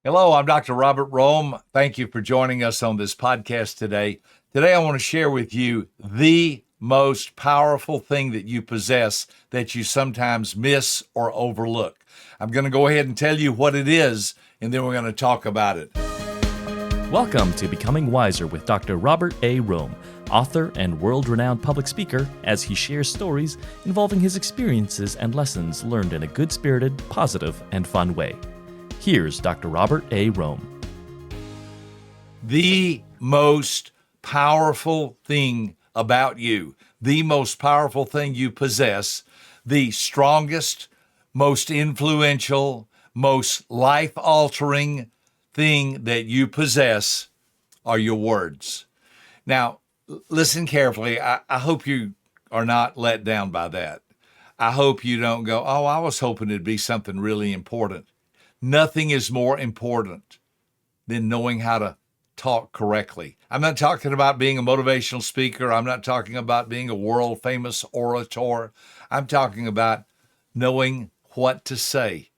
Hello, I'm Dr. Robert Rohm. Thank you for joining us on this podcast today. Today, I want to share with you the most powerful thing that you possess that you sometimes miss or overlook. I'm going to go ahead and tell you what it is, and then we're going to talk about it. Welcome to Becoming Wiser with Dr. Robert A. Rohm, author and world-renowned public speaker, as he shares stories involving his experiences and lessons learned in a good-spirited, positive, and fun way. Here's Dr. Robert A. Rohm. The most powerful thing about you, the most powerful thing you possess, the strongest, most influential, most life-altering thing that you possess are your words. Now, listen carefully. I hope you are not let down by that. I hope you don't go, oh, I was hoping it'd be something really important. Nothing is more important than knowing how to talk correctly. I'm not talking about being a motivational speaker. I'm not talking about being a world famous orator. I'm talking about knowing what to say,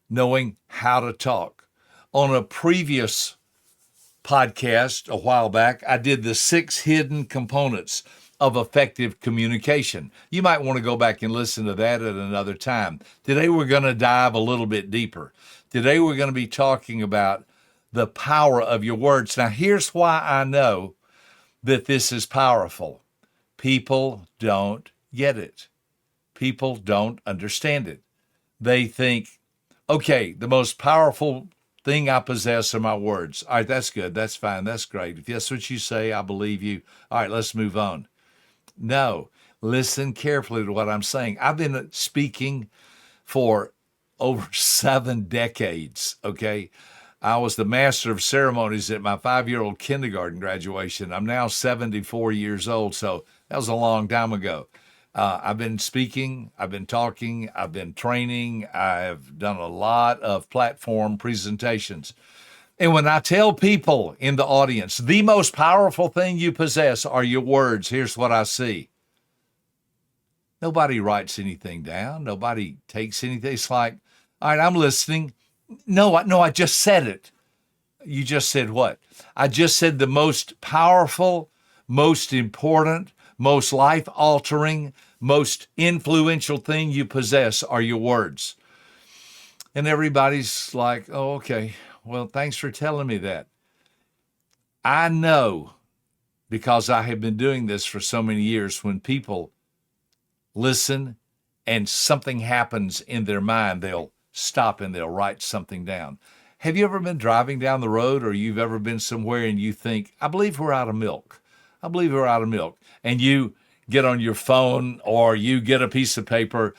knowing how to talk. On a previous podcast a while back, I did the 6 hidden components of effective communication. You might want to go back and listen to that at another time. Today, we're going to dive a little bit deeper. Today, we're going to be talking about the power of your words. Now, here's why I know that this is powerful. People don't get it. People don't understand it. They think, okay, the most powerful thing I possess are my words. All right, that's good. That's fine. That's great. If that's what you say, I believe you. All right, let's move on. No, listen carefully to what I'm saying. I've been speaking for over 7 decades, okay? I was the master of ceremonies at my 5-year-old kindergarten graduation. I'm now 74 years old, so that was a long time ago. I've been speaking, I've been talking, I've been training, I've done a lot of platform presentations. And when I tell people in the audience, the most powerful thing you possess are your words, here's what I see. Nobody writes anything down. Nobody takes anything. It's like, all right, I'm listening. No, I just said it. You just said what? I just said the most powerful, most important, most life-altering, most influential thing you possess are your words. And everybody's like, oh, okay, well, thanks for telling me that. I know, because I have been doing this for so many years, when people listen and something happens in their mind, they'll stop and they'll write something down. Have you ever been driving down the road, or you've ever been somewhere and you think, I believe we're out of milk. I believe we're out of milk. And you get on your phone or you get a piece of paper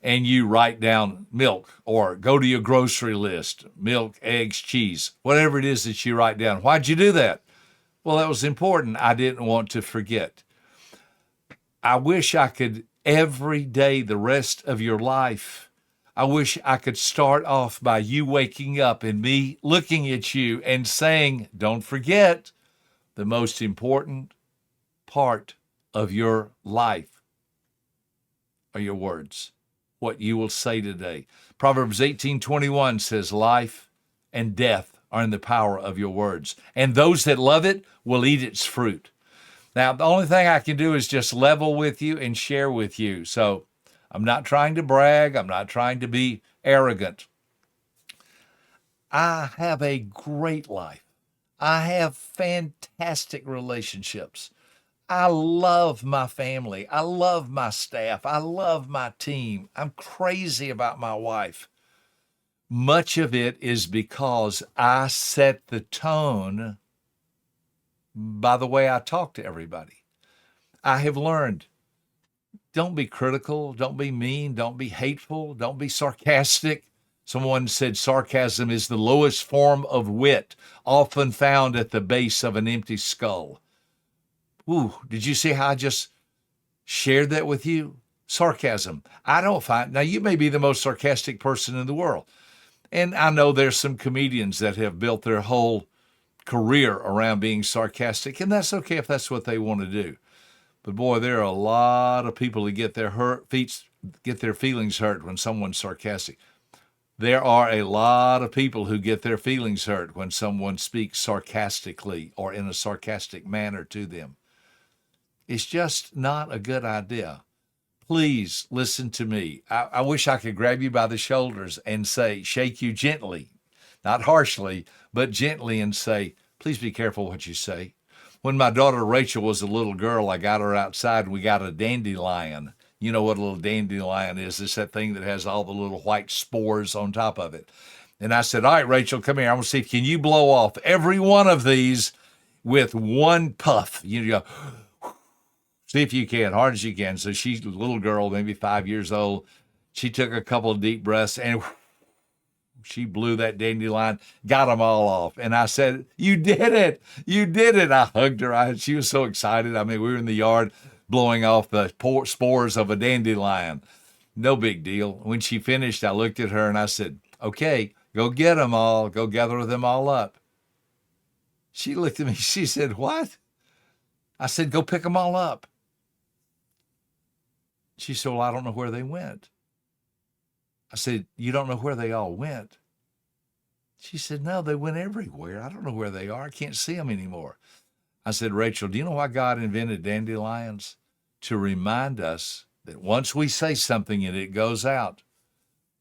and you write down milk, or go to your grocery list, milk, eggs, cheese, whatever it is that you write down. Why'd you do that? Well, that was important. I didn't want to forget. I wish I could every day, the rest of your life, I wish I could start off by you waking up and me looking at you and saying, don't forget, the most important part of your life are your words, what you will say today. Proverbs 18:21 says, life and death are in the power of your words, and those that love it will eat its fruit. Now, the only thing I can do is just level with you and share with you. So I'm not trying to brag. I'm not trying to be arrogant. I have a great life. I have fantastic relationships. I love my family. I love my staff. I love my team. I'm crazy about my wife. Much of it is because I set the tone by the way I talk to everybody. I have learned, don't be critical, don't be mean, don't be hateful, don't be sarcastic. Someone said sarcasm is the lowest form of wit, often found at the base of an empty skull. Ooh, did you see how I just shared that with you? Sarcasm. I don't find, now you may be the most sarcastic person in the world. And I know there's some comedians that have built their whole career around being sarcastic, and that's okay if that's what they want to do. But boy, there are a lot of people who get their feelings hurt when someone's sarcastic. There are a lot of people who get their feelings hurt when someone speaks sarcastically or in a sarcastic manner to them. It's just not a good idea. Please listen to me. I wish I could grab you by the shoulders and say, shake you gently, not harshly, but gently, and say, please be careful what you say. When my daughter Rachel was a little girl, I got her outside and we got a dandelion. You know what a little dandelion is. It's that thing that has all the little white spores on top of it. And I said, all right, Rachel, come here. I'm going to see, can you blow off every one of these with one puff? You go, see if you can, hard as you can. So she's a little girl, maybe 5 years old. She took a couple of deep breaths and she blew that dandelion, got them all off. And I said, you did it. You did it. I hugged her. She was so excited. I mean, we were in the yard blowing off the spores of a dandelion. No big deal. When she finished, I looked at her and I said, okay, go get them all. Go gather them all up. She looked at me. She said, what? I said, go pick them all up. She said, well, I don't know where they went. I said, you don't know where they all went? She said, no, they went everywhere. I don't know where they are. I can't see them anymore. I said, Rachel, do you know why God invented dandelions? To remind us that once we say something and it goes out,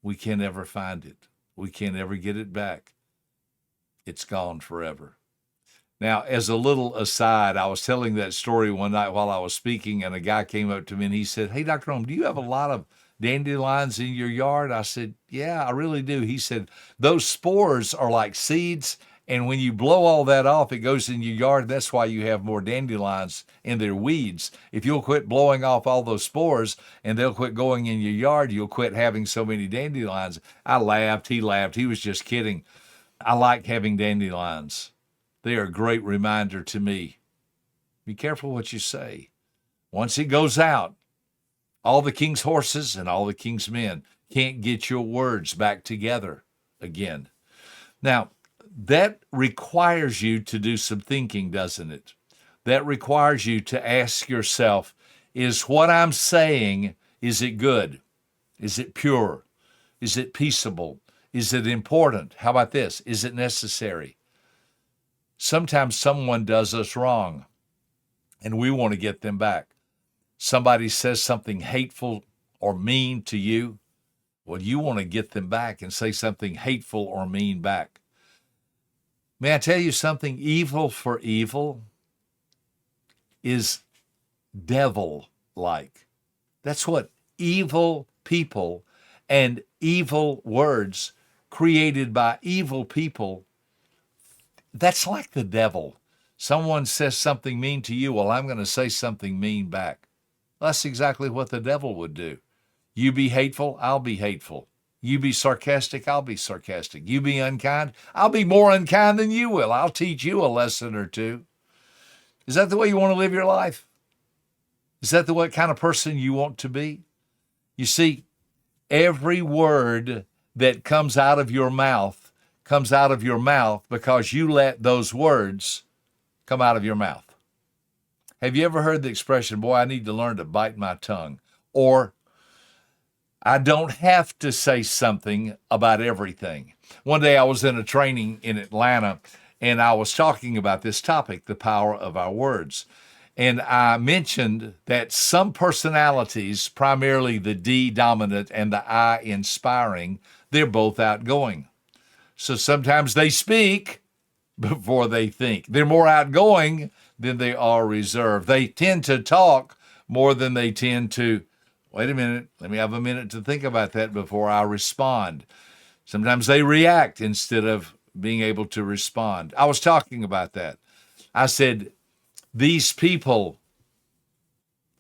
we can't ever find it. We can't ever get it back. It's gone forever. Now, as a little aside, I was telling that story one night while I was speaking, and a guy came up to me and he said, hey, Dr. Rohm, do you have a lot of dandelions in your yard? I said, yeah, I really do. He said, those spores are like seeds, and when you blow all that off, it goes in your yard. That's why you have more dandelions in their weeds. If you'll quit blowing off all those spores and they'll quit going in your yard, you'll quit having so many dandelions. I laughed. He laughed. He was just kidding. I like having dandelions. They are a great reminder to me. Be careful what you say. Once it goes out, all the king's horses and all the king's men can't get your words back together again. Now, that requires you to do some thinking, doesn't it? That requires you to ask yourself, is what I'm saying, is it good? Is it pure? Is it peaceable? Is it important? How about this? Is it necessary? Sometimes someone does us wrong, and we want to get them back. Somebody says something hateful or mean to you. Well, you want to get them back and say something hateful or mean back. May I tell you something? Evil for evil is devil-like. That's what evil people and evil words created by evil people, that's like the devil. Someone says something mean to you, well, I'm going to say something mean back. That's exactly what the devil would do. You be hateful, I'll be hateful. You be sarcastic, I'll be sarcastic. You be unkind, I'll be more unkind than you will. I'll teach you a lesson or two. Is that the way you want to live your life? Is that the what kind of person you want to be? You see, every word that comes out of your mouth comes out of your mouth because you let those words come out of your mouth. Have you ever heard the expression, boy, I need to learn to bite my tongue? Or, I don't have to say something about everything. One day I was in a training in Atlanta, and I was talking about this topic, the power of our words. And I mentioned that some personalities, primarily the D dominant and the I inspiring, they're both outgoing. So sometimes they speak before they think. They're more outgoing than they are reserved. They tend to talk more than they tend to, wait a minute, let me have a minute to think about that before I respond. Sometimes they react instead of being able to respond. I was talking about that. I said, these people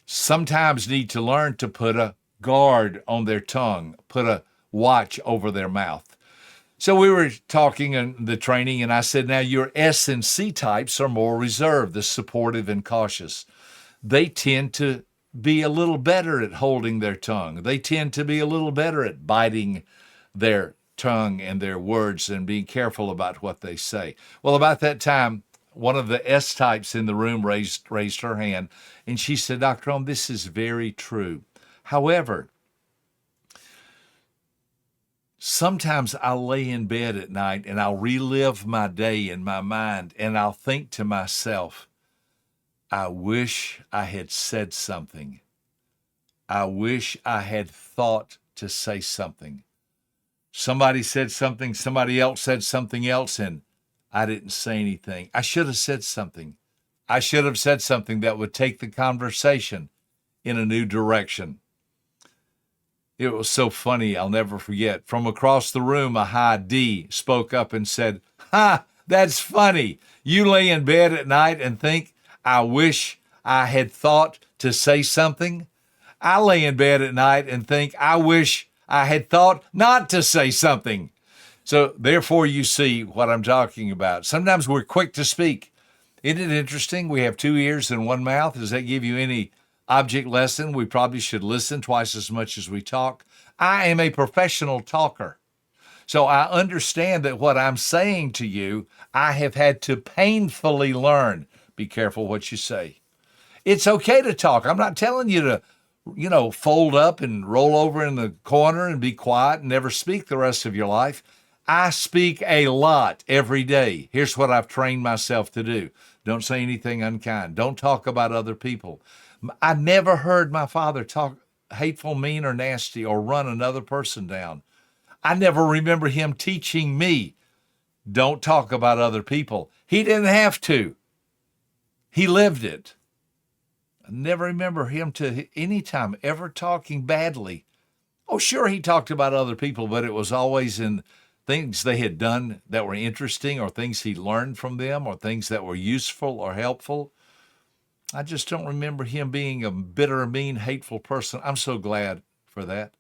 sometimes need to learn to put a guard on their tongue, put a watch over their mouth. So we were talking in the training, and I said, now your S and C types are more reserved, the supportive and cautious. They tend to be a little better at holding their tongue. They tend to be a little better at biting their tongue and their words and being careful about what they say. Well, about that time, one of the S types in the room raised her hand, and she said, Dr. Rohm, this is very true. However, Sometimes I'll lay in bed at night and I'll relive my day in my mind and I'll think to myself, I wish I had said something. I wish I had thought to say something. Somebody said something, somebody else said something else, and I didn't say anything. I should have said something. I should have said something that would take the conversation in a new direction. It was so funny, I'll never forget. From across the room, a high D spoke up and said, "Ha, that's funny. You lay in bed at night and think, I wish I had thought to say something. I lay in bed at night and think, I wish I had thought not to say something." So therefore, you see what I'm talking about. Sometimes we're quick to speak. Isn't it interesting? We have 2 ears and 1 mouth. Does that give you any object lesson? We probably should listen twice as much as we talk. I am a professional talker. So I understand that what I'm saying to you, I have had to painfully learn. Be careful what you say. It's okay to talk. I'm not telling you to, fold up and roll over in the corner and be quiet and never speak the rest of your life. I speak a lot every day. Here's what I've trained myself to do. Don't say anything unkind. Don't talk about other people. I never heard my father talk hateful, mean, or nasty or run another person down. I never remember him teaching me, don't talk about other people. He didn't have to. He lived it. I never remember him to any time ever talking badly. Oh, sure, he talked about other people, but it was always in things they had done that were interesting or things he learned from them or things that were useful or helpful. I just don't remember him being a bitter, mean, hateful person. I'm so glad for that.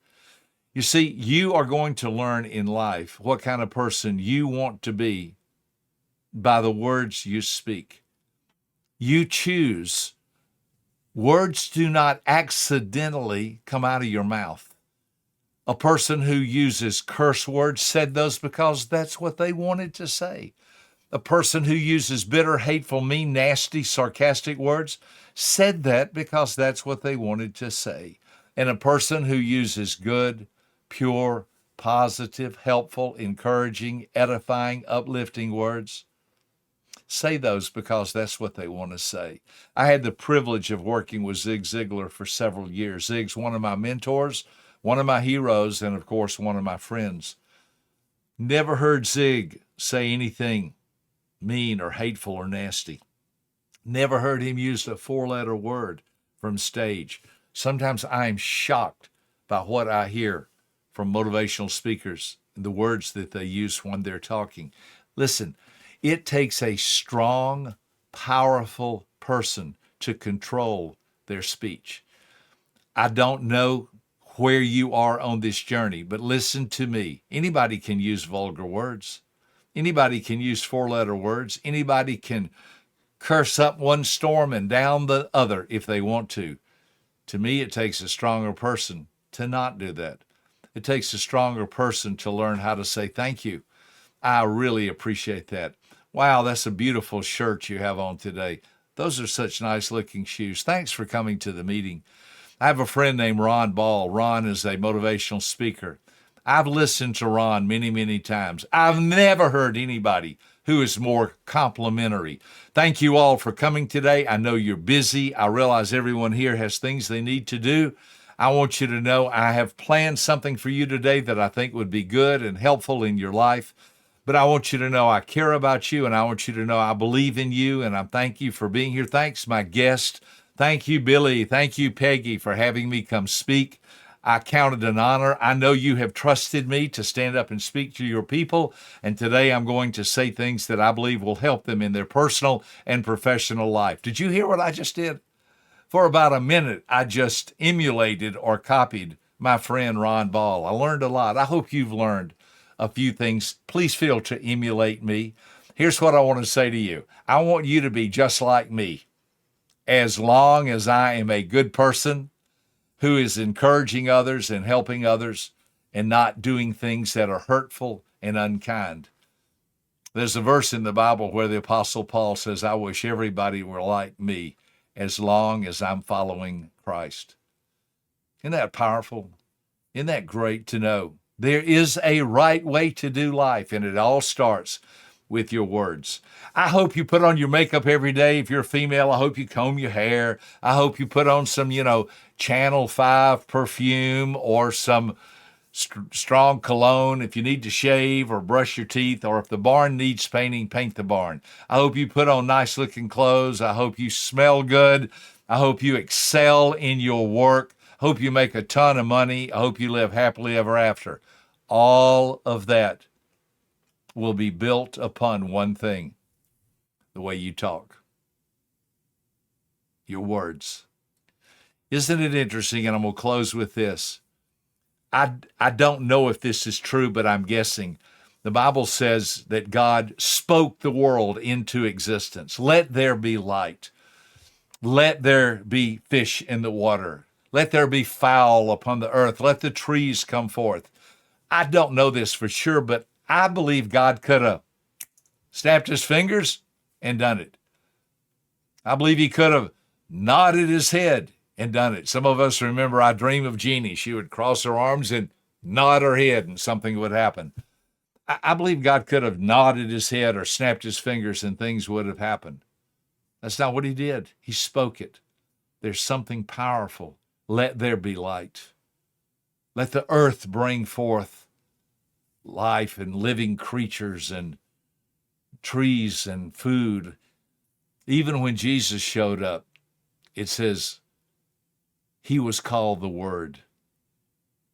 You see, you are going to learn in life what kind of person you want to be by the words you speak. You choose. Words do not accidentally come out of your mouth. A person who uses curse words said those because that's what they wanted to say. A person who uses bitter, hateful, mean, nasty, sarcastic words said that because that's what they wanted to say. And a person who uses good, pure, positive, helpful, encouraging, edifying, uplifting words, say those because that's what they want to say. I had the privilege of working with Zig Ziglar for several years. Zig's one of my mentors, one of my heroes, and of course, one of my friends. Never heard Zig say anything mean or hateful or nasty. Never heard him use a 4-letter word from stage. Sometimes I am shocked by what I hear from motivational speakers and the words that they use when they're talking. Listen, it takes a strong, powerful person to control their speech. I don't know where you are on this journey, but listen to me. Anybody can use vulgar words. Anybody can use 4-letter words. Anybody can curse up one storm and down the other if they want to. To me, it takes a stronger person to not do that. It takes a stronger person to learn how to say thank you. I really appreciate that. Wow, that's a beautiful shirt you have on today. Those are such nice looking shoes. Thanks for coming to the meeting. I have a friend named Ron Ball. Ron is a motivational speaker. I've listened to Ron many, many times. I've never heard anybody who is more complimentary. Thank you all for coming today. I know you're busy. I realize everyone here has things they need to do. I want you to know I have planned something for you today that I think would be good and helpful in your life. But I want you to know I care about you, and I want you to know I believe in you, and I thank you for being here. Thanks, my guest. Thank you, Billy. Thank you, Peggy, for having me come speak. I count it an honor. I know you have trusted me to stand up and speak to your people, and today I'm going to say things that I believe will help them in their personal and professional life. Did you hear what I just did? For about a minute, I just emulated or copied my friend Ron Ball. I learned a lot. I hope you've learned a few things. Please feel to emulate me. Here's what I want to say to you. I want you to be just like me. As long as I am a good person who is encouraging others and helping others and not doing things that are hurtful and unkind. There's a verse in the Bible where the Apostle Paul says, I wish everybody were like me as long as I'm following Christ. Isn't that powerful? Isn't that great to know There is a right way to do life, and it all starts with your words. I hope you put on your makeup every day. If you're a female, I hope you comb your hair. I hope you put on some, Channel 5 perfume or some strong cologne. If you need to shave or brush your teeth, or if the barn needs painting, paint the barn. I hope you put on nice looking clothes. I hope you smell good. I hope you excel in your work. I hope you make a ton of money. I hope you live happily ever after. All of that will be built upon one thing: the way you talk, your words. Isn't it interesting? And I'm going to close with this. I don't know if this is true, but I'm guessing. The Bible says that God spoke the world into existence. Let there be light. Let there be fish in the water. Let there be fowl upon the earth. Let the trees come forth. I don't know this for sure, but I believe God could have snapped his fingers and done it. I believe he could have nodded his head and done it. Some of us remember I Dream of Jeannie. She would cross her arms and nod her head and something would happen. I believe God could have nodded his head or snapped his fingers and things would have happened. That's not what he did. He spoke it. There's something powerful. Let there be light. Let the earth bring forth life and living creatures and trees and food. Even when Jesus showed up, it says he was called the Word.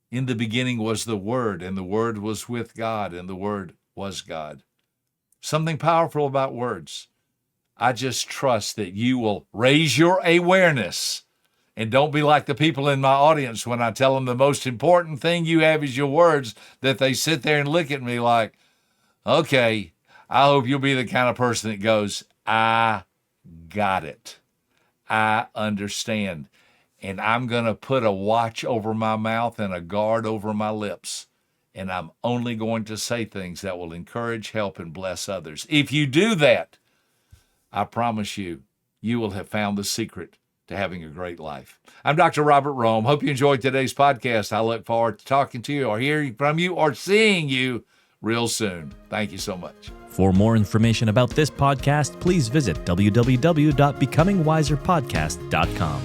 In the beginning was the Word, and the Word was with God, and the Word was God. Something powerful about words. I just trust that you will raise your awareness. And don't be like the people in my audience when I tell them the most important thing you have is your words, that they sit there and look at me like, okay, I hope you'll be the kind of person that goes, I got it. I understand. And I'm going to put a watch over my mouth and a guard over my lips. And I'm only going to say things that will encourage, help, and bless others. If you do that, I promise you, you will have found the secret to having a great life. I'm Dr. Robert Rohm. Hope you enjoyed today's podcast. I look forward to talking to you or hearing from you or seeing you real soon. Thank you so much. For more information about this podcast, please visit www.becomingwiserpodcast.com.